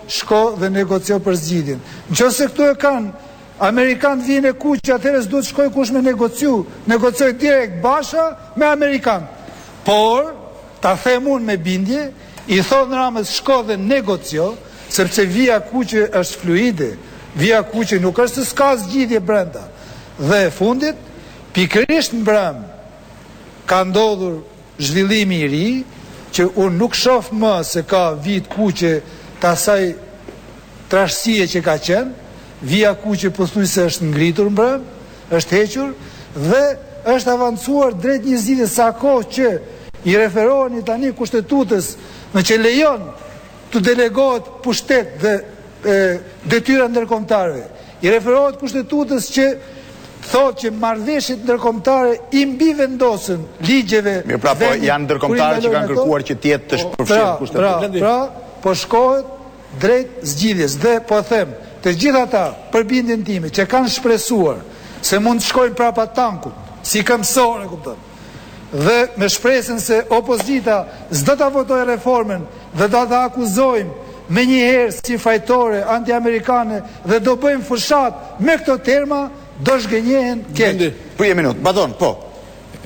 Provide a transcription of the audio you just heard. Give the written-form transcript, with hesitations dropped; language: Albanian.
shko dhe negocio për zgjidhjen. Nëse këtu e kanë Amerikanë vinë e kuq, atëherë s'duhet shkoj kush me negocioj direkt Basha me Amerikanë. Por, ta them unë me bindje, i thonë Ramës shko dhe negocio, sepse vija kuqe është fluide, vija kuqe nuk është se s'ka zgjidhje brenda. Dhe e fundit, pikërisht në brëm, ka ndodhur zhvillimi i ri, që unë nuk shoh më se ka vit kuqe të asaj trashësie që ka qenë, vija kuqe pothuajse është ngritur mbrëm, është hequr dhe është avancuar drejt një zgjidhje sa kohë që i referoheni tani kushtetutës në që lejon të delegohet pushtet dhe detyra ndërkombëtare. I referohet kushtetutës që thotë që marrëveshjet ndërkombëtare i mbi vendosen ligjeve. Mirë, pra, po janë ndërkombëtarë që kanë kërkuar që të jetë të përfshirë kushtetutë. Pra, po shkohet drejt zgjidhjes dhe po them, të gjitha ata për bindjen time që kanë shpresuar se mund të shkojnë prapa tankut, si këmbësor, e kupton. Dhe me shpresën se opozita s'do ta votojë reformën dhe do ta akuzojmë me njëherë si fajtore anti-amerikane dhe do bëjmë fushat me këto terma, do shgënjehen keq. Për një minutë, badon, po.